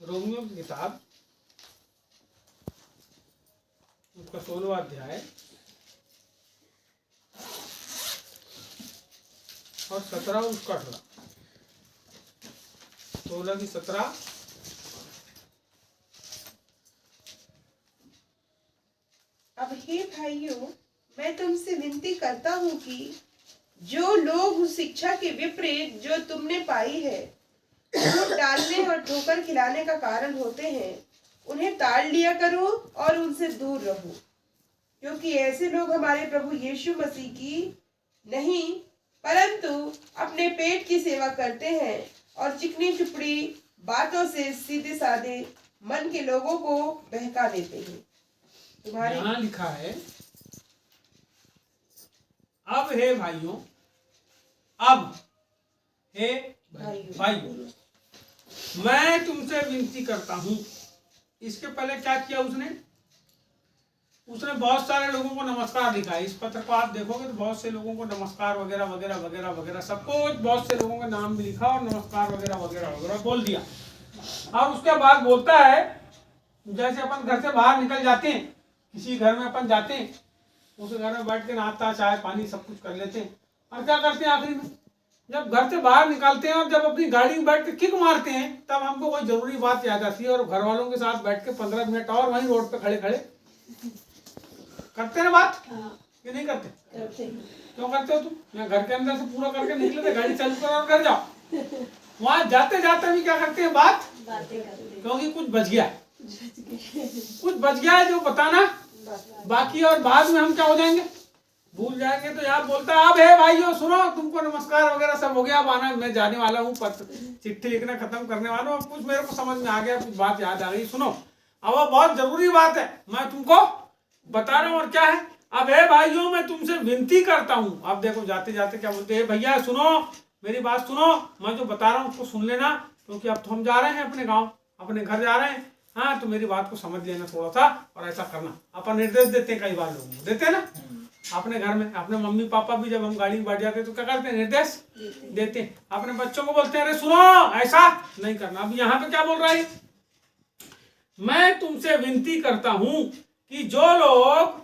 Romeo की किताब उसका 16वां अध्याय और 17 उसका 18। 16 की 17। अब हे भाइयों, मैं तुमसे विनती करता हूँ कि जो लोग उस शिक्षा के विपरीत जो तुमने पाई है झूठ डालने और ठोकर खिलाने का कारण होते हैं, उन्हें ताड़ लिया करो और उनसे दूर रहो, क्योंकि ऐसे लोग हमारे प्रभु यीशु मसीह की नहीं परंतु अपने पेट की सेवा करते हैं और चिकनी चुपड़ी बातों से सीधे साधे मन के लोगों को बहका देते हैं। तुम्हारे यहाँ लिखा है, अब हे भाइयों, अब हे भाइयों, मैं तुमसे विनती करता हूं। इसके पहले क्या किया उसने बहुत सारे लोगों को नमस्कार लिखा है। इस पत्र को आप देखोगे तो बहुत से लोगों को नमस्कार वगैरह वगैरह वगैरह वगैरह सबको बहुत से लोगों का नाम भी लिखा और नमस्कार वगैरह वगैरह वगैरह बोल दिया। और उसके बाद बोलता है, जैसे अपन घर से बाहर निकल जाते हैं, किसी घर में अपन जाते हैं, उस घर में बैठ के नाश्ता चाय पानी सब कुछ कर लेते हैं, और क्या करते हैं आखिरी में जब घर से बाहर निकलते हैं और जब अपनी गाड़ी में बैठ के किक मारते हैं, तब हमको कोई जरूरी बात याद आती है और घर वालों के साथ बैठ के 15 मिनट और वहीं रोड पे खड़े खड़े करते हैं बात। कि नहीं करते? क्यों करते हो तुम? यहाँ घर के अंदर से पूरा करके निकले थे, गाड़ी चालू करो और कर जाओ। वहां जाते जाते भी क्या करते हैं बात, क्योंकि कुछ बच गया है जो बताना बाकी, और बाद में हम क्या हो जाएंगे, भूल जाएंगे। तो यहाँ बोलता है, अब है भाइयों सुनो, तुमको नमस्कार वगैरह सब हो गया, अब आना, मैं जाने वाला हूँ, चिट्ठी लिखना खत्म करने वाला हूँ। कुछ मेरे को समझ में आ गया, कुछ बात याद आ गई, सुनो। अब वो बहुत जरूरी बात है, मैं तुमको बता रहा हूँ। और क्या है? अब है भाइयों, मैं तुमसे विनती करता हूँ। अब देखो जाते जाते क्या बोलते हैं, भैया सुनो, मेरी बात सुनो, मैं जो बता रहा हूँ उसको सुन लेना, क्योंकि अब तो हम जा रहे हैं अपने गाँव, अपने घर जा रहे हैं। हाँ, तो मेरी बात को समझ लेना थोड़ा सा, और ऐसा करना। अपन निर्देश देते हैं, कई बार लोगों को देते हैं ना अपने घर में। अपने मम्मी पापा भी जब हम गाड़ी में बैठ जाते हैं तो क्या करते हैं, निर्देश देते हैं। अपने बच्चों को बोलते हैं, अरे सुनो, ऐसा नहीं करना। अब यहाँ पे क्या बोल रहा है, मैं तुमसे विनती करता हूं कि जो लोग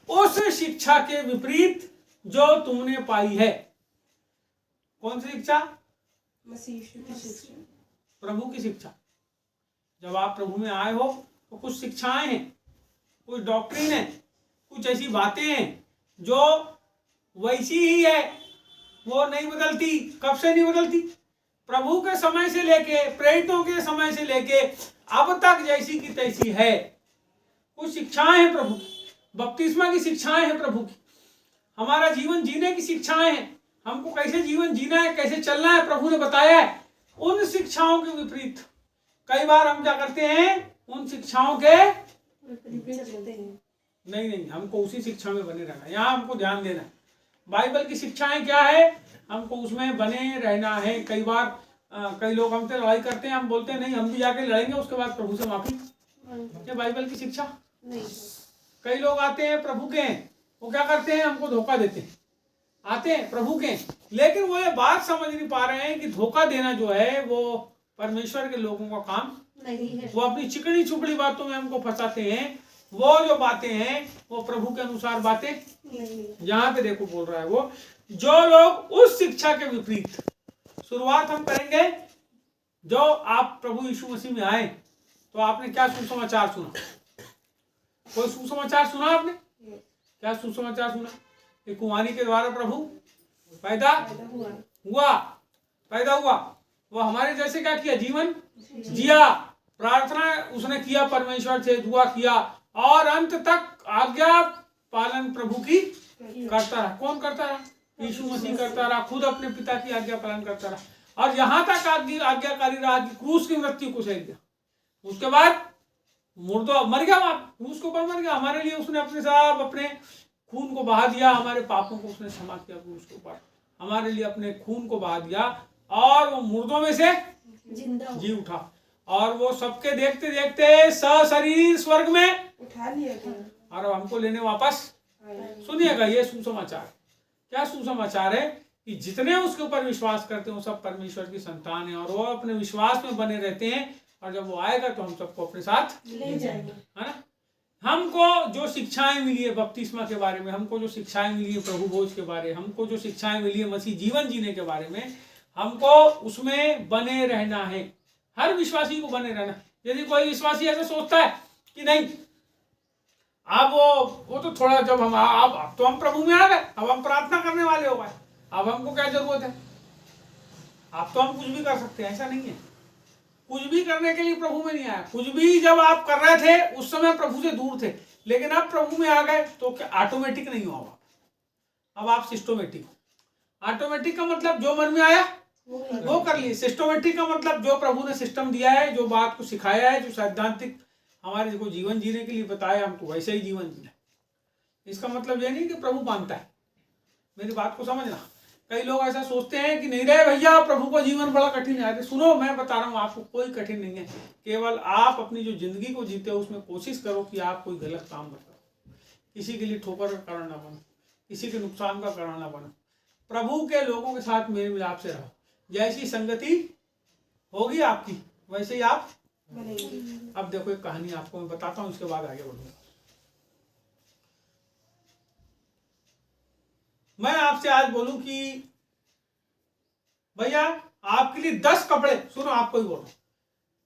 उस शिक्षा के विपरीत जो तुमने पाई है, कौन सी शिक्षा? प्रभु की शिक्षा। जब आप प्रभु में आए हो तो कुछ शिक्षाएं हैं, कुछ डॉक्ट्रिन है, कुछ ऐसी बातें हैं जो वैसी ही है, वो नहीं बदलती। कब से नहीं बदलती? प्रभु के समय से लेके, प्रेरितों के समय से लेके अब तक जैसी की तैसी है। कुछ शिक्षाएं हैं प्रभु की, बपतिस्मा की शिक्षाएं हैं प्रभु की, हमारा जीवन जीने की शिक्षाएं हैं, हमको कैसे जीवन जीना है, कैसे चलना है, प्रभु ने बताया है। उन शिक्षाओं के विपरीत कई बार हम क्या करते हैं, उन शिक्षाओं के नहीं, हमको उसी शिक्षा में बने रहना। यहाँ हमको ध्यान देना है, बाइबल की शिक्षाएं क्या है, हमको उसमें बने रहना है। कई बार कई लोग हमसे लड़ाई करते हैं, हम बोलते हैं नहीं, हम भी जाके लड़ेंगे, उसके बाद प्रभु से माफी। ये बाइबल की शिक्षा नहीं। कई लोग आते हैं प्रभु के, वो क्या करते हैं, हमको धोखा देते हैं। आते हैं प्रभु के, लेकिन वो ये बात समझ नहीं पा रहे हैं कि धोखा देना जो है वो परमेश्वर के लोगों का काम नहीं है। वो अपनी चिकनी चुपड़ी बातों में हमको फंसाते हैं। वो जो बातें हैं वो प्रभु के अनुसार बातें नहीं। यहाँ पे देखो बोल रहा है वो, जो लोग उस शिक्षा के विपरीत। शुरुआत हम करेंगे, जो आप प्रभु यीशु मसीह में आए तो आपने क्या सुसमाचार सुना? कोई सुसमाचार सुना आपने? क्या सुसमाचार सुना? कि कुंवारी के द्वारा प्रभु पैदा हुआ, वो हमारे जैसे क्या किया, जीवन जिया, प्रार्थना उसने किया, परमेश्वर से दुआ किया, और अंत तक आज्ञा पालन प्रभु की करता रहा। कौन करता रहा? यीशु मसीह करता रहा, खुद अपने पिता की आज्ञा पालन करता रहा, और यहां तक आज्ञाकारी रहा कि क्रूस की मृत्यु को सह दिया। उसके बाद मुर्दा मर गया, क्रूस के ऊपर मर गया हमारे लिए। उसने अपने खून को बहा दिया, हमारे पापों को उसने क्षमा किया क्रूस के ऊपर, हमारे लिए अपने खून को बहा दिया, और वो मुर्दों में से जी उठा, और वो सबके देखते देखते सशरीर स्वर्ग में उठा लिया गया, और हमको लेने वापस। सुनिएगा, ये सुसमाचार। क्या सुसमाचार है कि जितने उसके ऊपर विश्वास करते हैं वो सब परमेश्वर की संतान है, और वो अपने विश्वास में बने रहते हैं, और जब वो आएगा तो हम सबको अपने साथ ले जाएंगे। है ना। हमको जो शिक्षाएं मिली है बपतिस्मा के बारे में, हमको जो शिक्षाएं मिली है प्रभु भोज के बारे, हमको जो शिक्षाएं मिली है मसीह जीवन जीने के बारे में, हमको उसमें बने रहना है। हर विश्वासी को बने रहना। यदि कोई विश्वासी ऐसा सोचता है कि नहीं अब वो तो थोड़ा जब हम अब तो हम प्रभु में आ गए, अब हम प्रार्थना करने वाले हो गए, अब हमको क्या जरूरत है, अब तो हम कुछ भी कर सकते हैं, ऐसा नहीं है। कुछ भी करने के लिए प्रभु में नहीं आया। कुछ भी जब आप कर रहे थे उस समय प्रभु से दूर थे, लेकिन अब प्रभु में आ गए तो क्या ऑटोमेटिक नहीं हो, अब आप सिस्टोमेटिक हो। ऑटोमेटिक का मतलब जो मन में आया वो कर लिए। सिस्टोमेटिक का मतलब जो प्रभु ने सिस्टम दिया है, जो बात को सिखाया है, जो सैद्धांतिक हमारे को जीवन जीने के लिए बताया, हमको वैसे ही जीवन जीना। इसका मतलब ये नहीं कि प्रभु मानता है, मेरी बात को समझना। कई लोग ऐसा सोचते हैं कि नहीं रहे भैया प्रभु को जीवन बड़ा कठिन है। अरे सुनो, मैं बता रहा हूँ आपको कोई कठिन नहीं है। केवल आप अपनी जो जिंदगी को जीते हो उसमें कोशिश करो कि आप कोई गलत काम मत करो, किसी के लिए ठोकर का कारण ना बनो, किसी के नुकसान का कारण ना बनो। प्रभु के लोगों के साथ मेल मिलाप से रहो। जैसी संगति होगी आपकी वैसे ही आप बनेंगे। अब देखो एक कहानी आपको मैं बताता हूँ, इसके बाद आगे बढ़ूंगा। मैं आपसे आज बोलूं कि भैया आपके लिए 10 कपड़े, सुनो आपको ही बोल रहा हूं,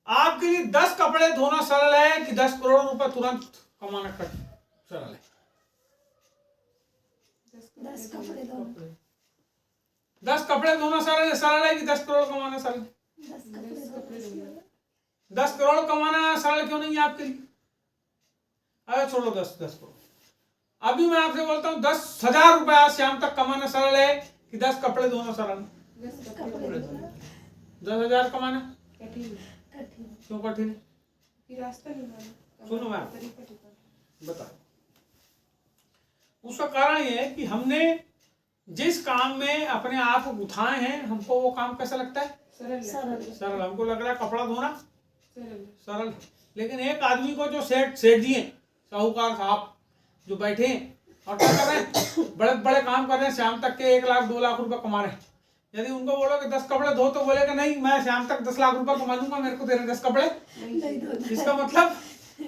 आपके लिए 10 कपड़े धोना सरल है कि 10 करोड़ रुपए तुरंत कमाना सरल है? 10 कपड़े धोना। 10 कपड़े धोना सरल है कि 10 करोड़ कमाना सरल है? 10 करोड़ कमाना सरल क्यों नहीं है आपके लिए? अरे छोड़ो 10 करोड़। अभी मैं आपसे बोलता हूँ 10,000 रुपए आज शाम तक कमाना सरल है कि 10 कपड़े धोना सरल है? 10,000 कमाना कठिन। क्यों कठिन है? कि रास्ता नहीं मालूम। सुनो मैं बता, उसका कारण यह है कि हमने जिस काम में अपने आप को उठाए हैं, हमको वो काम कैसा लगता है? सरल। हमको लग रहा है कपड़ा धोना सरल। लेकिन एक आदमी को जो सेठ दिए, साहूकार साहब जो बैठे और क्या कर रहे हैं, बड़े बड़े काम कर रहे हैं, शाम तक के 1 लाख 2 लाख रुपए कमा रहे हैं। यदि उनको बोलो कि 10 कपड़े धो तो बोलेगा नहीं, मैं शाम तक 10 लाख रुपए कमा लूंगा, मेरे को तेरे 10 कपड़े। इसका मतलब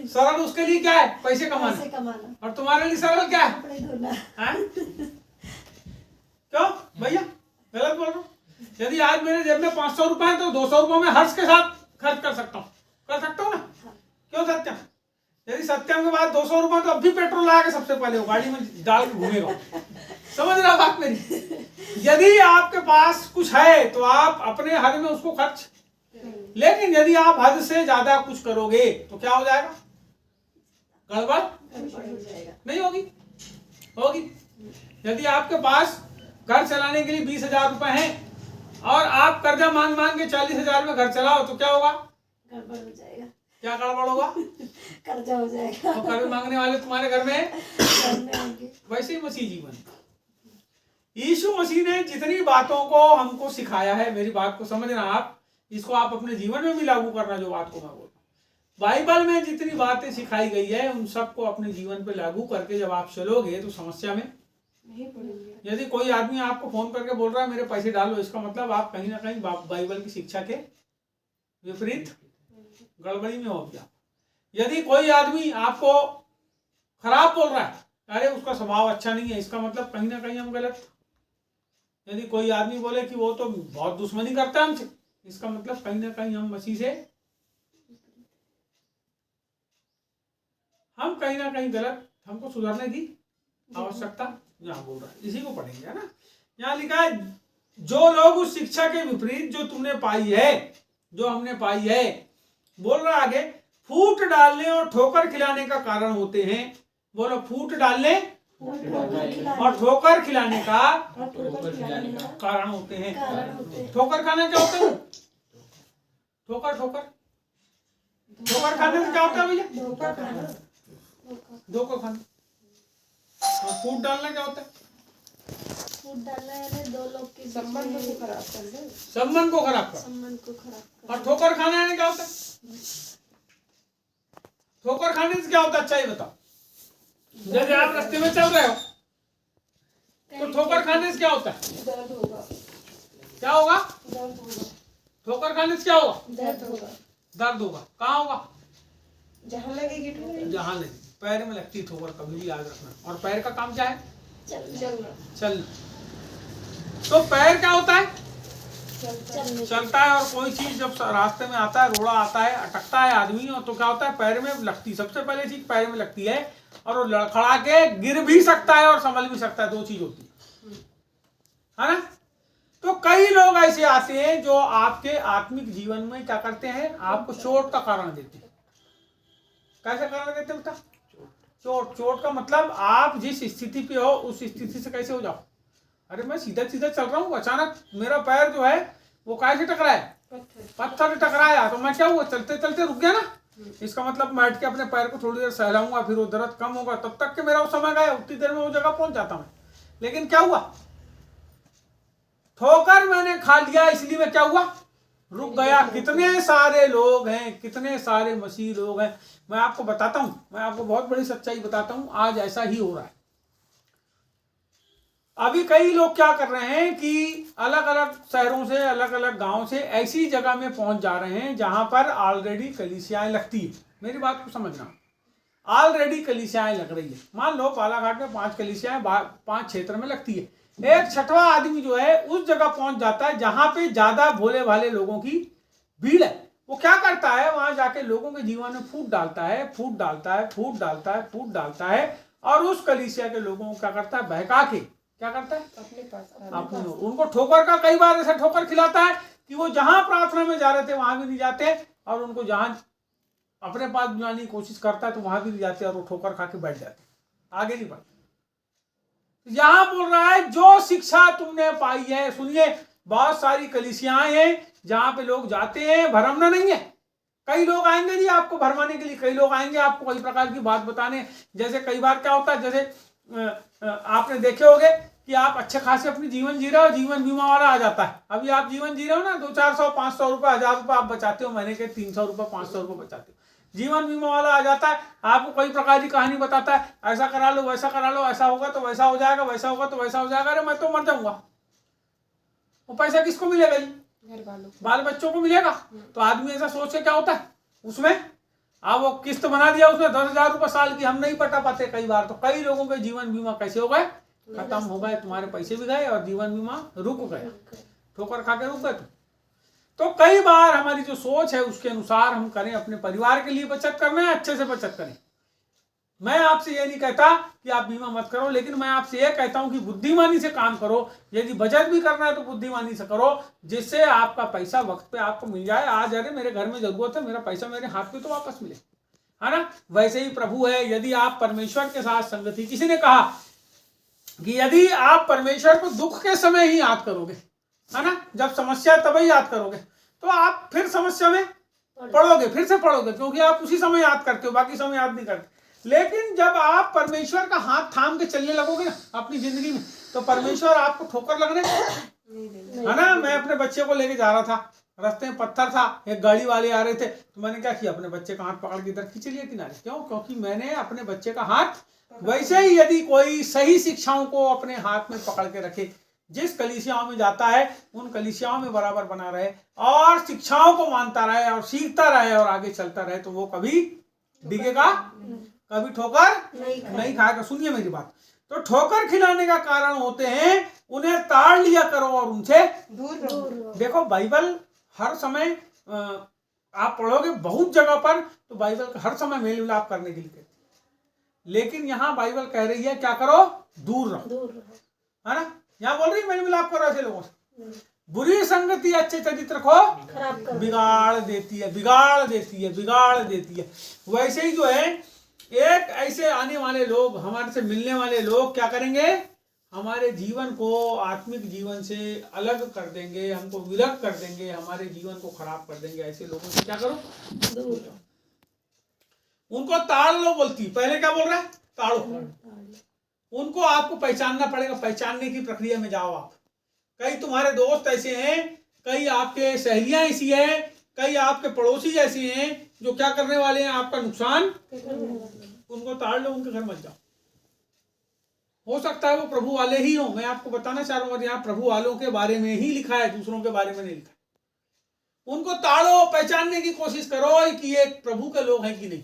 सरल उसके लिए क्या है? पैसे कमाना। और तुम्हारे लिए सरल क्या है? कपड़े धोना। क्यों भैया गलत बोल रहा हूँ? यदि आज मेरे जेब में 500 रुपए है तो 200 रुपए में हर्ष के साथ खर्च कर सकता हूँ ना? क्यों सत्यम? यदि सत्यम के बाद 200 रुपए तो अब भी पेट्रोल लाके सबसे पहले वो गाड़ी में डाल के घूमेगा। समझ रहा बात मेरी? यदि आपके पास कुछ है तो आप अपने हद में उसको खर्च, लेकिन यदि आप हद से ज्यादा कुछ करोगे तो क्या हो जाएगा? गड़बड़ नहीं होगी। यदि आपके पास घर चलाने के लिए 20,000 रुपए हैं और आप कर्जा मांग के 40,000 में घर चलाओ तो क्या होगा? गड़बड़ हो जाएगा। क्या गड़बड़ होगा? कर्जा हो जाएगा। तो कर्ज मांगने वाले तुम्हारे घर में आएंगे। वैसे ही मसीह जीवन, यीशु मसीह ने जितनी बातों को हमको सिखाया है, मेरी बात को समझना आप, इसको आप अपने जीवन में भी लागू करना। जो बात को मैं बोल रहा हूँ, बाइबल में जितनी बातें सिखाई गई है उन सबको अपने जीवन पे लागू करके जब आप चलोगे तो समस्या में नहीं पड़ेंगे। यदि कोई आदमी आपको फोन करके बोल रहा है मेरे पैसे डालो, इसका मतलब आप कहीं ना कहीं बाइबल की शिक्षा के विपरीत गड़बड़ी में हो गया। यदि कोई आदमी आपको खराब बोल रहा है, अरे उसका स्वभाव अच्छा नहीं है, इसका मतलब कहीं ना कहीं हम गलत। यदि कोई आदमी बोले कि वो तो बहुत दुश्मनी करता है हमसे, इसका मतलब कहीं ना कहीं हम मसीह से हम कहीं ना कहीं गलत, हमको सुधारने की आवश्यकता यहाँ बोल रहा है। इसी को पढ़ेंगे, है ना। यहाँ लिखा है जो लोग उस शिक्षा के विपरीत जो तुमने पाई है, जो हमने पाई है, बोल रहा आगे, फूट डालने और ठोकर खिलाने का कारण होते हैं। बोलो, फूट डालने और ठोकर खिलाने का कारण होते हैं। ठोकर खाना क्या होता है? ठोकर खाने से क्या होता है भैया? धोखा खाना। और फूट डालना क्या होता है? फूट डालना यानी दो लोग की संबंध को खराब करना। संबंध को खराब कर। संबंध को खराब और ठोकर खाना यानी क्या होता है? ठोकर खाने से क्या होता है? अच्छा ही बताओ। जब आप रास्ते में चल रहे हो तो ठोकर खाने से क्या होता है? दर्द होगा। क्या होगा? दर्द होगा। ठोकर खाने से क्या होगा? दर्द होगा। दर्द होगा। कहाँ होगा? जहाँ लगेगी ठोकर। जहाँ लगे, पैर में लगती है ठोकर, कभी भी याद रखना। और पैर का काम क्या है? चलना। तो पैर क्या होता है? चलता है। और कोई चीज जब रास्ते में आता है, रोड़ा आता है, अटकता है आदमी, और तो क्या होता है? पैर में लगती, सबसे पहले चीज पैर में लगती है। और वो लड़खड़ा के गिर भी सकता है और संभल भी सकता है, दो चीज होती है ना। तो कई लोग ऐसे आते हैं जो आपके आत्मिक जीवन में क्या करते हैं? आपको चोट का कारण देते हैं। कैसे कारण देते हैं बेटा? चोट का मतलब आप जिस स्थिति पे हो उस स्थिति से कैसे हो जाओ। अरे मैं सीधा सीधा चल रहा हूँ, अचानक मेरा पैर जो है वो कैसे टकराया? पत्थर से टकराया, तो मैं क्या हुआ? चलते चलते रुक गया ना। इसका मतलब मैं हट के अपने पैर को थोड़ी देर सहलाऊंगा, फिर वो दर्द कम होगा, तब तक के मेरा वो समय गया, उतनी देर में वो जगह पहुंच जाता मैं। लेकिन क्या हुआ? ठोकर मैंने खा लिया, इसलिए मैं क्या हुआ? रुक गया। कितने सारे लोग हैं, कितने सारे मसीह लोग हैं। मैं आपको बताता हूं, मैं आपको बहुत बड़ी सच्चाई बताता हूं, आज ऐसा ही हो रहा है। अभी कई लोग क्या कर रहे हैं कि अलग अलग शहरों से, अलग अलग गांव से ऐसी जगह में पहुंच जा रहे हैं जहां पर ऑलरेडी कलीसियाएं लगती है। मेरी बात को समझना, ऑलरेडी कलीसियाएं लग रही है। मान लो बालाघाट में 5 कलीसियाएं 5 क्षेत्र में लगती है। एक छठवां आदमी जो है उस जगह पहुंच जाता है जहां पे ज्यादा भोले भाले लोगों की भीड़ है। वो क्या करता है? वहां जाके लोगों के जीवन में फूट डालता है, फूट डालता है, फूट डालता है, फूट डालता है, और उस कलीसिया के लोगों को क्या करता है? बहका के क्या करता है? अपने पास अपने उनको ठोकर का कई बार ऐसा ठोकर खिलाता है कि वो जहां प्रार्थना में जा रहे थे वहां भी नहीं जाते, और उनको जहां अपने पास बुलाने की कोशिश करता है तो वहां भी नहीं जाते, और वो ठोकर खा के बैठ जाते, आगे नहीं बढ़ते। यहां बोल रहा है जो शिक्षा तुमने पाई है, सुनिए, बहुत सारी कलीसियाएं हैं जहां पे लोग जाते हैं, भरमना नहीं है। कई लोग आएंगे जी आपको भरमाने के लिए, कई लोग आएंगे आपको कई प्रकार की बात बताने। जैसे कई बार क्या होता है, जैसे आपने देखे होंगे कि आप अच्छे खासे अपनी जीवन जी रहे हो, जीवन बीमा वाला आ जाता है। अभी आप जीवन जी रहे हो ना, 200-400 500 रुपए, 1000 रुपए आप बचाते हो महीने के, 300 रुपए 500 रुपए बचाते हो। जीवन बीमा वाला आ जाता है, आपको कई प्रकार की कहानी बताता है, ऐसा करा लो, वैसा करा लो, ऐसा होगा तो वैसा हो जाएगा, वैसा होगा तो वैसा हो जाएगा। अरे मैं तो मर जाऊंगा, वो पैसा किसको मिलेगा जी? घर वालों, बाल बच्चों को मिलेगा। तो आदमी ऐसा सोच के क्या होता है उसमें, आप वो किस्त बना दिया उसमें 10,000 रुपए साल की, हम नहीं पटा पाते कई बार। तो कई लोगों के जीवन बीमा कैसे हो गए? खत्म हो गए, तुम्हारे पैसे भी गए और जीवन बीमा रुक गए, ठोकर खा के रुक गए। तो कई बार हमारी जो सोच है उसके अनुसार हम करें, अपने परिवार के लिए बचत करना है, अच्छे से बचत करें। मैं आपसे ये नहीं कहता कि आप बीमा मत करो, लेकिन मैं आपसे ये कहता हूं कि बुद्धिमानी से काम करो। यदि बचत भी करना है तो बुद्धिमानी से करो, जिससे आपका पैसा वक्त पे आपको मिल जाए। आज अरे मेरे घर में जरूरत है, मेरा पैसा मेरे हाथ में तो वापस मिले, है ना। वैसे ही प्रभु है, यदि आप परमेश्वर के साथ संगति, किसी ने कहा कि यदि आप परमेश्वर को दुख के समय ही याद करोगे, है ना, जब समस्या तभी याद करोगे, तो आप फिर समस्या में पढ़ोगे, फिर से पढ़ोगे, क्योंकि आप उसी समय याद करते हो, बाकी समय याद नहीं करते। लेकिन जब आप परमेश्वर का हाथ थाम के चलने लगोगे ना अपनी जिंदगी में, तो परमेश्वर आपको ठोकर लगने, है ना। मैं अपने बच्चे को लेके जा रहा था, रास्ते में पत्थर था, एक गाड़ी वाले आ रहे थे, तो मैंने क्या किया, अपने बच्चे का हाथ पकड़ के इधर खींच लिया किनारे। क्यों? क्योंकि मैंने अपने बच्चे का हाथ, वैसे ही यदि कोई सही शिक्षाओं को अपने हाथ में पकड़ के रखे, जिस कलीसियाओं में जाता है उन कलीसियाओं में बराबर बना रहे और शिक्षाओं को मानता रहे और सीखता रहे और आगे चलता रहे, तो वो कभी डिगेगा, कभी ठोकर नहीं खाएगा। सुनिए मेरी बात, तो ठोकर खिलाने का कारण होते हैं, उन्हें ताड़ लिया करो और उनसे दूर रहो। देखो बाइबल हर समय आप पढ़ोगे बहुत जगह पर, तो बाइबल हर समय मेल मिलाप करने के लिए कहती है, लेकिन यहाँ बाइबल कह रही है क्या करो? दूर रहो, है ना। यहाँ बोल रही है मेल मिलाप करो ऐसे लोगों से। बुरी संगति अच्छे चरित्र को बिगाड़ देती है, बिगाड़ देती है, बिगाड़ देती है। वैसे ही जो है, एक ऐसे आने वाले लोग, हमारे से मिलने वाले लोग क्या करेंगे? हमारे जीवन को आत्मिक जीवन से अलग कर देंगे, हमको विरक्त कर देंगे, हमारे जीवन को खराब कर देंगे। ऐसे लोगों से क्या करो? दूर। उनको ताड़ लो बोलती, पहले क्या बोल रहा है? ताड़ो। उनको आपको पहचानना पड़ेगा, पहचानने की प्रक्रिया में जाओ आप। कई तुम्हारे दोस्त ऐसे हैं, कई आपके सहेलियां ऐसी हैं, कई आपके पड़ोसी ऐसे हैं जो क्या करने वाले हैं? आपका नुकसान। उनको ताड़ लो, उनके घर मत जाओ। हो सकता है वो प्रभु वाले ही हो। मैं आपको बताना चाह रहा हूँ, यहाँ प्रभु वालों के बारे में ही लिखा है, दूसरों के बारे में नहीं लिखा। उनको ताड़ो, पहचानने की कोशिश करो कि ये प्रभु के लोग हैं कि नहीं।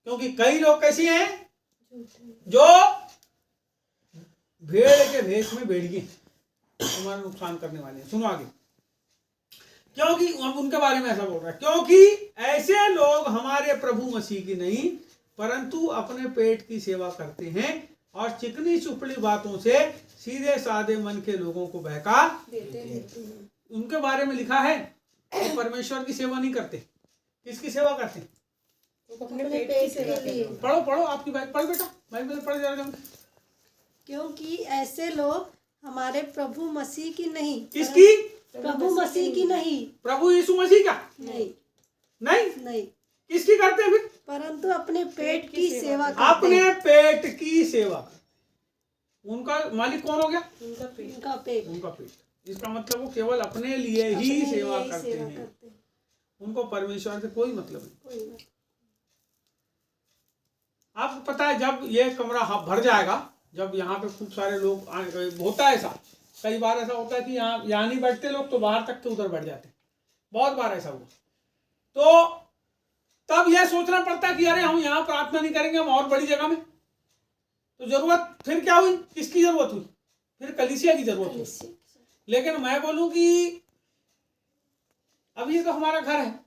क्योंकि कई लोग कैसे हैं जो भेड़ के भेष में भेड़िए तुम्हारा नुकसान करने वाले हैं। सुनो आगे, क्योंकि हम उनके बारे में ऐसा बोल रहा है, क्योंकि ऐसे लोग हमारे प्रभु मसीह की नहीं परंतु अपने पेट की सेवा करते हैं और चिकनी चुपड़ी बातों से सीधे साधे मन के लोगों को बहका देते हैं। उनके बारे में लिखा है कि परमेश्वर की सेवा नहीं करते। किसकी सेवा करते हैं? वो अपने अपने पेट पेट की के सेवा लिए। करते हैं। पढ़ो पढ़ो, आपकी बाइक पढ़ बेटा, बाइक में पढ़ जा रहा हूं। क्योंकि ऐसे लोग हमारे प्रभु मसीह की नहीं, किसकी? प्रभु मसीह की नहीं, प्रभु यीशु मसीह का नहीं नहीं, नहीं, किसकी करते हैं फिर? परंतु अपने पेट की सेवा करते अपने हैं। पेट की सेवा। उनका मालिक कौन हो गया? उनका पेट। उनका पेट, उनका पेट। इसका मतलब वो केवल अपने लिए ही अपने सेवा लिए ही करते सेवा हैं, करते हैं। उनको परमेश्वर से कोई मतलब नहीं। कोई बात आपको पता है जब ये कमरा भर जाएगा, जब यहाँ पे खूब सारे लोग होता है ऐसा, कई बार ऐसा होता है कि यहाँ नहीं बैठते लोग तो बाहर तक के उधर बैठ जाते हैं, बहुत बार ऐसा हुआ। तो तब यह सोचना पड़ता है कि अरे हम यहाँ प्रार्थना नहीं करेंगे, हम और बड़ी जगह में। तो जरूरत फिर क्या हुई? किसकी जरूरत हुई? फिर कलीसिया की जरूरत हुई। नहीं। लेकिन मैं बोलूं कि अब ये तो हमारा घर है,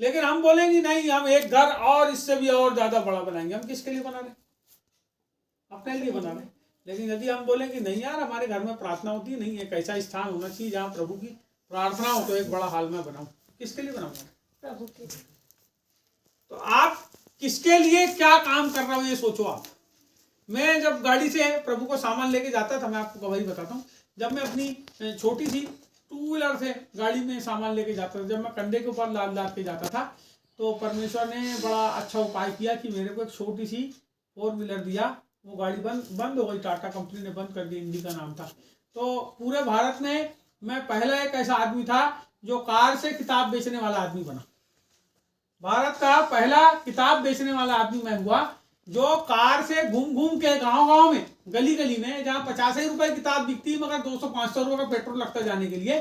लेकिन हम बोलेंगे नहीं हम एक घर और इससे भी और ज्यादा बड़ा बनाएंगे। हम किसके लिए बना रहे? अपने लिए बना रहे। लेकिन यदि हम बोलें कि नहीं यार हमारे घर में प्रार्थना होती है, नहीं एक ऐसा स्थान होना चाहिए जहाँ प्रभु की प्रार्थना हो, तो एक बड़ा हाल में बनाऊं। किसके लिए बनाऊंगा? प्रभु के। तो आप किसके लिए क्या काम कर रहे हो ये सोचो आप। मैं जब गाड़ी से प्रभु को सामान लेके जाता था, मैं आपको वही बताता हूँ, जब मैं अपनी छोटी सी 2 व्हीलर से गाड़ी में सामान लेके जाता था, जब मैं कंधे के ऊपर लाद लाद के जाता था, तो परमेश्वर ने बड़ा अच्छा उपाय किया कि मेरे को एक छोटी सी 4 व्हीलर दिया। वो गाड़ी बंद हो गई, टाटा कंपनी ने बंद कर दी, इंडी का नाम था। तो पूरे भारत में मैं पहला एक ऐसा आदमी था जो कार से किताब बेचने वाला आदमी बना। भारत का पहला किताब बेचने वाला आदमी मैं हुआ जो कार से घूम घूम के गांव में, गली गली में, जहाँ 85 रुपए किताब बिकती मगर 200-500 रुपए का पेट्रोल लगता जाने के लिए,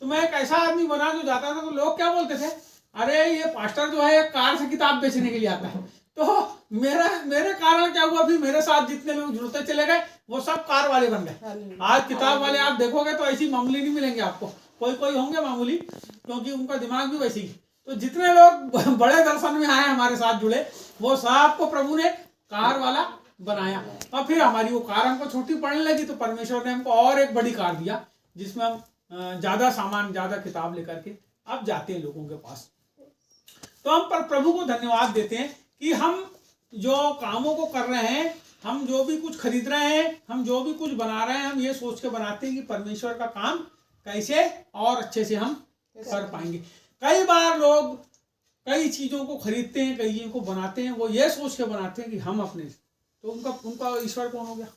तो मैं एक ऐसा आदमी बना जो जाता था तो लोग क्या बोलते थे, अरे ये पास्टर जो है कार से किताब बेचने के लिए आता है। तो मेरे कारण क्या हुआ, फिर मेरे साथ जितने लोग जुड़ते चले गए वो सब कार वाले बन गए। आज किताब वाले आप देखोगे तो ऐसी मामूली नहीं मिलेंगे आपको, कोई कोई होंगे मामूली, क्योंकि उनका दिमाग भी वैसे ही। तो जितने लोग बड़े दर्शन में आए हमारे साथ जुड़े, वो सबको प्रभु ने कार वाला बनाया। और फिर हमारी वो कार हमको छोटी पड़ने लगी, तो परमेश्वर ने हमको और एक बड़ी कार दिया जिसमें हम ज्यादा सामान, ज्यादा किताब लेकर के अब जाते हैं लोगों के पास। तो हम पर प्रभु को धन्यवाद देते हैं कि हम जो कामों को कर रहे हैं, हम जो भी कुछ खरीद रहे हैं, हम जो भी कुछ बना रहे हैं, हम ये सोच के बनाते हैं कि परमेश्वर का काम कैसे और अच्छे से हम कर पाएंगे। कई बार लोग कई चीजों को खरीदते हैं, कई चीजों को बनाते हैं, वो ये सोच के बनाते हैं कि हम अपने, तो उनका ईश्वर कौन हो गया?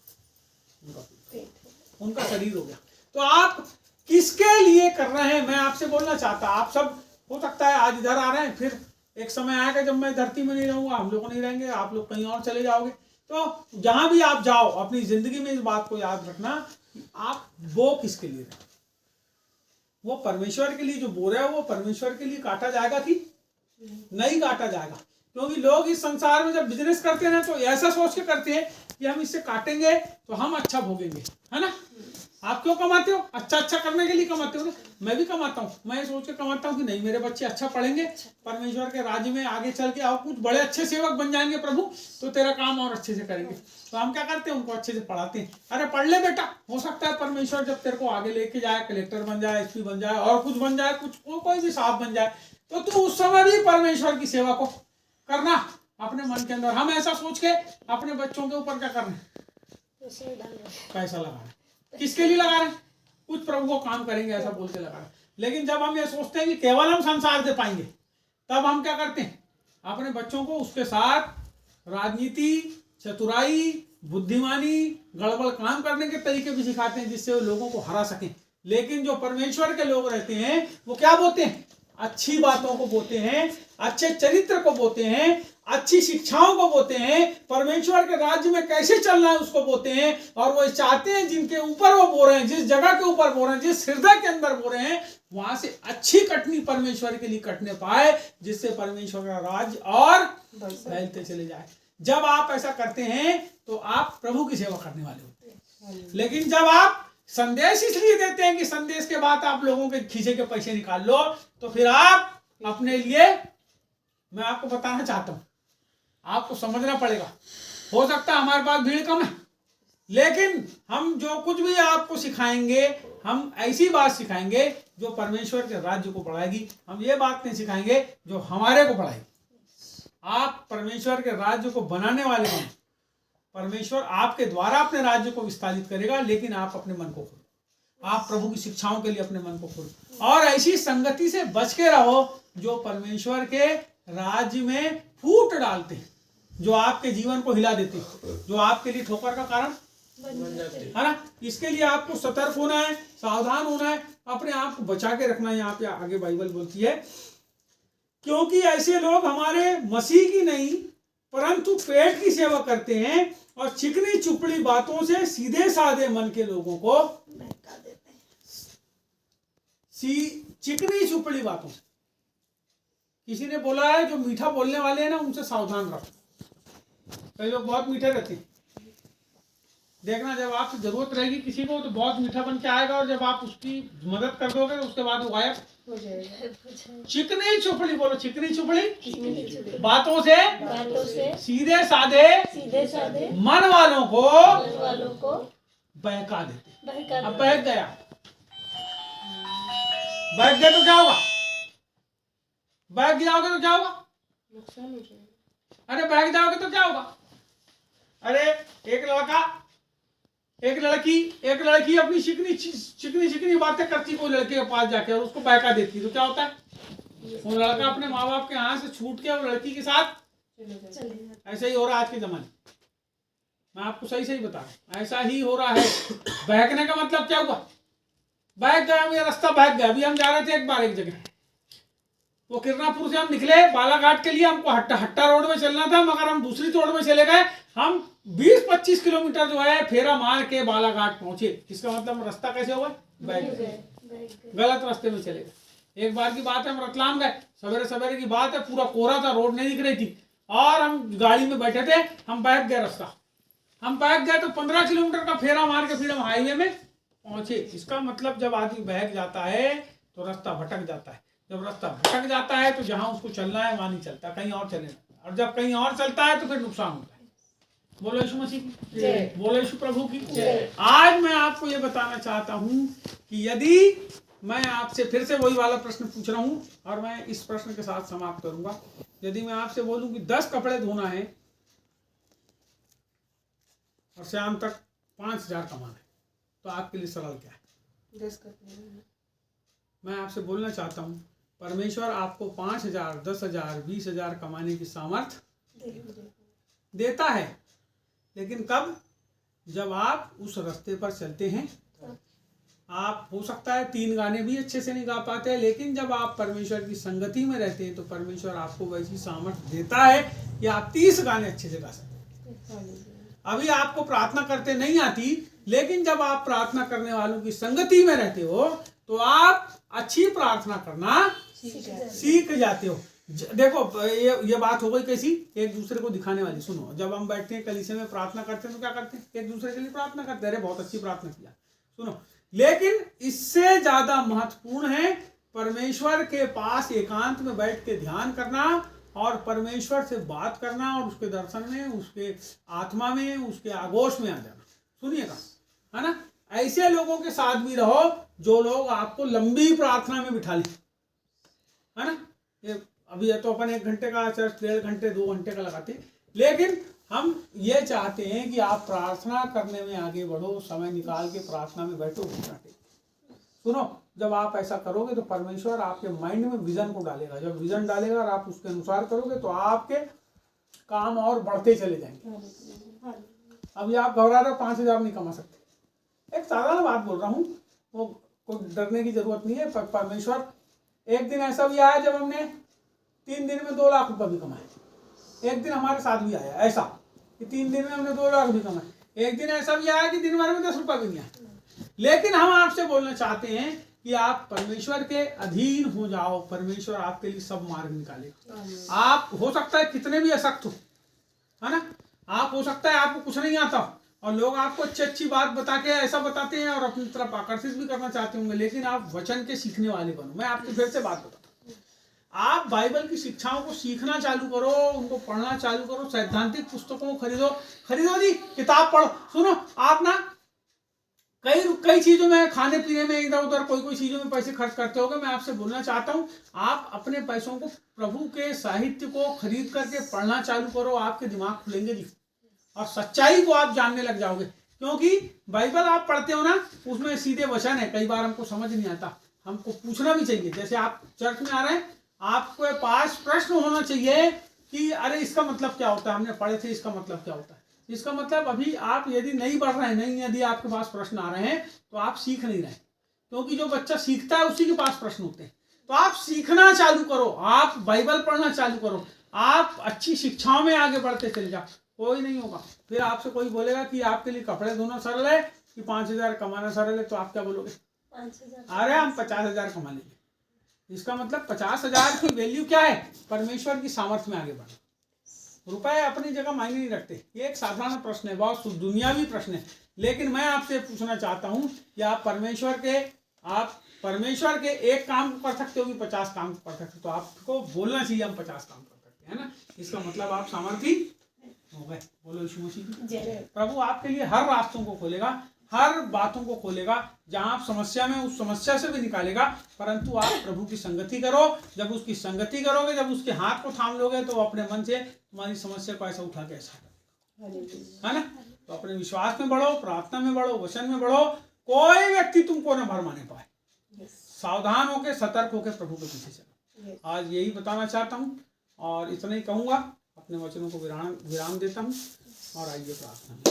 उनका शरीर हो गया। तो आप किसके लिए कर रहे हैं? मैं आपसे बोलना चाहता, आप सब हो सकता है आज इधर आ रहे हैं, फिर एक समय आएगा जब मैं धरती में नहीं रहूंगा, हम लोग नहीं रहेंगे, आप लोग कहीं और चले जाओगे। तो जहां भी आप जाओ अपनी जिंदगी में इस बात को याद रखना कि आप वो किसके लिए रहे? वो परमेश्वर के लिए जो बो रहे हो, वो परमेश्वर के लिए काटा जाएगा कि नहीं काटा जाएगा? क्योंकि लोग इस संसार में जब बिजनेस करते हैं तो ऐसा सोच के करते हैं कि हम इससे काटेंगे तो हम अच्छा भोगेंगे, है ना? आप क्यों कमाते हो? अच्छा करने के लिए कमाते हो ना। मैं भी कमाता हूँ, मैं सोच के कमाता हूँ कि नहीं मेरे बच्चे अच्छा पढ़ेंगे, परमेश्वर के राज्य में आगे चल के आओ कुछ बड़े अच्छे सेवक बन जाएंगे प्रभु, तो तेरा काम और अच्छे से करेंगे। तो हम क्या करते हैं, उनको अच्छे से पढ़ाते हैं। अरे पढ़ ले बेटा, हो सकता है परमेश्वर जब तेरे को आगे लेके जाए, कलेक्टर बन जाए, SP बन जाए, और कुछ बन जाए, कुछ कोई भी साहब बन जाए, तो तू उस समय भी परमेश्वर की सेवा को करना अपने मन के अंदर। हम ऐसा सोच के अपने बच्चों के ऊपर क्या कर रहे हैं? पैसा लगा रहे हैं। किसके लिए लगा रहे हैं? कुछ प्रभु को काम करेंगे ऐसा बोल के लगा रहे हैं। लेकिन जब हम ये सोचते हैं कि केवल हम संसार दे पाएंगे, तब हम क्या करते हैं, अपने बच्चों को उसके साथ राजनीति, चतुराई, बुद्धिमानी, गड़बड़ काम करने के तरीके भी सिखाते हैं जिससे वो लोगों को हरा सकें। लेकिन जो परमेश्वर के लोग रहते हैं वो क्या बोलते हैं? अच्छी बातों को बोते हैं, अच्छे चरित्र को बोते हैं, अच्छी शिक्षाओं को बोते हैं, परमेश्वर के राज्य में कैसे चलना है उसको बोते हैं। और वो चाहते हैं जिनके ऊपर वो बो रहे हैं, जिस जगह के ऊपर बो रहे हैं, जिस हृदय के अंदर बो रहे हैं, वहां से अच्छी कटनी परमेश्वर के लिए कटने पाए, जिससे परमेश्वर का राज्य और फैलते चले जाए। जब आप ऐसा करते हैं तो आप प्रभु की सेवा करने वाले होते हैं। लेकिन जब आप संदेश इसलिए देते हैं कि संदेश के बाद आप लोगों के खींचे के पैसे निकाल लो, तो फिर आप अपने लिए, मैं आपको बताना चाहता हूं, आपको समझना पड़ेगा। हो सकता है हमारे पास भीड़ कम है, लेकिन हम जो कुछ भी आपको सिखाएंगे, हम ऐसी बात सिखाएंगे जो परमेश्वर के राज्य को बढ़ाएगी। हम ये बात नहीं सिखाएंगे जो हमारे को बढ़ाएगी। आप परमेश्वर के राज्य को बनाने वाले हैं। परमेश्वर आपके द्वारा अपने राज्य को विस्तारित करेगा, लेकिन आप अपने मन को खोलो। आप प्रभु की शिक्षाओं के लिए अपने मन को खोलो और ऐसी संगति से बच के रहो जो परमेश्वर के राज्य में फूट डालते हैं, जो आपके जीवन को हिला देते हैं, जो आपके लिए ठोकर का कारण है ना। इसके लिए आपको सतर्क होना है, सावधान होना है, अपने आप को बचा के रखना है। यहाँ पे आगे बाइबल बोलती है, क्योंकि ऐसे लोग हमारे मसीह की नहीं परंतु पेट की सेवा करते हैं और चिकनी चुपड़ी बातों से सीधे साधे मन के लोगों को बहका देते हैं। चिकनी चुपड़ी बातों से, किसी ने बोला है जो मीठा बोलने वाले हैं ना, उनसे सावधान रहो। कई लोग बहुत मीठे रहते हैं, देखना जब आपकी जरूरत रहेगी किसी को तो बहुत मीठा बन के आएगा, और जब आप उसकी मदद कर दोगे तो उसके बाद वो गायब हो जाएगा। चिकनी चुपड़ी बोलो, चिकनी चुपड़ी बातों से सीधे साधे मन वालों को बहका देते। अब बहक गया, बहक गए तो क्या होगा? बहक जाओगे तो क्या होगा? नुकसान हो जाएगा। अरे बहक जाओगे तो क्या होगा? अरे एक लड़की अपनी चिकनी बातें करती कोई लड़के के पास जाके और उसको बहका देती, तो क्या होता है? वो लड़का अपने माँ बाप के हाथ से छूट के वो लड़की के साथ ऐसा ही हो रहा है आज के जमाने। मैं आपको सही सही बता रहा हूँ, ऐसा ही हो रहा है। बहकने का मतलब क्या हुआ? बहक गया, ये रास्ता बहक गया। अभी हम जा रहे थे एक बार एक जगह, वो किरनापुर से हम निकले बालाघाट के लिए, हमको हट्टा रोड में चलना था, मगर हम दूसरी रोड में चले गए। हम 20-25 किलोमीटर जो है फेरा मार के बालाघाट पहुंचे। इसका मतलब रास्ता कैसे हुआ? गलत रास्ते में चले गए। एक बार की बात है, हम रतलाम गए, सवेरे सवेरे की बात है, पूरा कोहरा था, रोड नहीं दिख रही थी, और हम गाड़ी में बैठे थे, हम बहक गए रास्ता। हम बहक गए तो 15 किलोमीटर का फेरा मार के फिर हम हाईवे में पहुंचे। इसका मतलब जब आदमी बहक जाता है तो रास्ता भटक जाता है। जब रास्ता भटक जाता है तो जहां उसको चलना है वहां नहीं चलता, कहीं और चलेगा, और जब कहीं और चलता है तो फिर नुकसान होता है। बोलो यीशु मसीह की, बोलो यीशु प्रभु की। आज मैं आपको ये बताना चाहता हूं कि यदि मैं आपसे फिर से वही वाला प्रश्न पूछ रहा हूं, और मैं इस प्रश्न के साथ समाप्त करूंगा। यदि मैं आपसे बोलूं कि 10 कपड़े धोना है और शाम तक 5,000 कमाना है, तो आपके लिए सवाल क्या है? 10 कपड़े। मैं आपसे बोलना चाहता हूं, परमेश्वर आपको 5,000, 10,000, 20,000 कमाने की सामर्थ्य देता है, लेकिन कब? जब आप उस रास्ते पर चलते हैं। आप हो सकता है 3 गाने भी अच्छे से नहीं गा पाते, लेकिन जब आप परमेश्वर की संगति में रहते हैं तो परमेश्वर आपको वैसी सामर्थ्य देता है कि आप 30 गाने अच्छे से गा सकते हैं। अभी आपको प्रार्थना करते नहीं आती, लेकिन जब आप प्रार्थना करने वालों की संगति में रहते हो तो आप अच्छी प्रार्थना करना सीख जाते हो। देखो ये बात हो गई कैसी, एक दूसरे को दिखाने वाली। सुनो, जब हम बैठते हैं कलीसिया में प्रार्थना करते हैं तो क्या करते हैं? एक दूसरे के लिए प्रार्थना करते हैं, अरे बहुत अच्छी प्रार्थना किया। सुनो, लेकिन इससे ज्यादा महत्वपूर्ण है परमेश्वर के पास एकांत में बैठ के ध्यान करना और परमेश्वर से बात करना और उसके दर्शन में, उसके आत्मा में, उसके आगोश में आ जाना। सुनिएगा, है ना? ऐसे लोगों के साथ भी रहो जो लोग आपको लंबी प्रार्थना में बिठा लें, है ना? ये अभी तो अपन 1 घंटे का चर्च 1.5 घंटे 2 घंटे का लगाते हैं, लेकिन हम ये चाहते हैं कि आप प्रार्थना करने में आगे बढ़ो, समय निकाल के प्रार्थना में बैठो। सुनो, जब आप ऐसा करोगे तो परमेश्वर आपके माइंड में विजन को डालेगा। जब विजन डालेगा और आप उसके अनुसार करोगे तो आपके काम और बढ़ते चले जाएंगे। अभी आप घबरा रहे हो, 5,000 नहीं कमा सकते। एक साधारण बात बोल रहा हूँ, वो कोई डरने की जरूरत नहीं है। परमेश्वर, एक दिन ऐसा भी आया जब हमने 3 दिन में 2 लाख रुपए भी कमाए। एक दिन हमारे साथ भी आया ऐसा कि 3 दिन में हमने 2 लाख भी कमाए। एक दिन ऐसा भी आया कि दिन भर में 10 रुपए भी नहीं आए। लेकिन हम आपसे बोलना चाहते हैं कि आप परमेश्वर के अधीन हो जाओ, परमेश्वर आपके लिए सब मार्ग निकालेगा। आप हो सकता है कितने भी अशक्त हो, है ना, आप हो सकता है आपको कुछ नहीं आता और लोग आपको अच्छी अच्छी बात बता के ऐसा बताते हैं और अपनी तरफ आकर्षित भी करना चाहते होंगे, लेकिन आप वचन के सीखने वाले बनो। मैं आपको फिर से बात बताता हूँ, आप बाइबल की शिक्षाओं को सीखना चालू करो, उनको पढ़ना चालू करो, सैद्धांतिक पुस्तकों को खरीदो जी, किताब पढ़ो। सुनो, आप ना कई चीजों में, खाने पीने में, इधर उधर कोई चीजों में पैसे खर्च करते होगे। मैं आपसे बोलना चाहता हूँ, आप अपने पैसों को प्रभु के साहित्य को खरीद करके पढ़ना चालू करो, आपके दिमाग खुलेंगे जी और सच्चाई को आप जानने लग जाओगे। क्योंकि बाइबल आप पढ़ते हो ना, उसमें सीधे वचन है, कई बार हमको समझ नहीं आता, हमको पूछना भी चाहिए। जैसे आप चर्च में आ रहे हैं, आपके पास प्रश्न होना चाहिए कि अरे इसका मतलब क्या होता है, हमने पढ़े थे, इसका मतलब क्या होता है। इसका मतलब अभी आप यदि नहीं पढ़ रहे हैं, नहीं, यदि आपके पास प्रश्न आ रहे हैं तो आप सीख नहीं रहे, क्योंकि जो बच्चा सीखता है उसी के पास प्रश्न होते हैं। तो आप सीखना चालू करो, आप बाइबल पढ़ना चालू करो, आप अच्छी शिक्षाओं में आगे बढ़ते चले जाओ। कोई नहीं होगा, फिर आपसे कोई बोलेगा कि आपके लिए कपड़े धोना सरल है कि 5,000 कमाना सरल है, तो आप क्या बोलोगे? 5,000। अरे हम 50,000 कमा लेंगे। इसका मतलब 50,000 की वैल्यू क्या है? परमेश्वर की सामर्थ्य में आगे बढ़ना। रुपए अपनी जगह मायने नहीं रखते। ये एक साधारण प्रश्न है, बहुत दुनियावी प्रश्न है, लेकिन मैं आपसे पूछना चाहता हूँ कि आप परमेश्वर के एक काम को कर सकते हो कि 50 काम को कर सकते हो? तो आपको बोलना चाहिए हम 50 काम कर सकते हैं, है ना। इसका मतलब आप सामर्थी हो गए। बोलो यीशु मसीह की। प्रभु आपके लिए हर रास्तों को खोलेगा, हर बातों को खोलेगा। जहां आप समस्या में, उस समस्या से भी निकालेगा, परंतु आप प्रभु की संगति करो। जब उसकी संगति करोगे, जब उसके हाथ को थाम लोगे, तो अपने मन से तुम्हारी समस्या को ऐसा उठा के ऐसा, है ना। तो अपने विश्वास में बढ़ो, प्रार्थना में बढ़ो, वचन में बढ़ो। कोई व्यक्ति तुमको न भर माने पाए। सावधान होके, सतर्क होके प्रभु के पीछे चलो। आज यही बताना चाहता हूँ और इतना ही कहूंगा। अपने वचनों को विराम देता हूँ और आइए प्रार्थना में।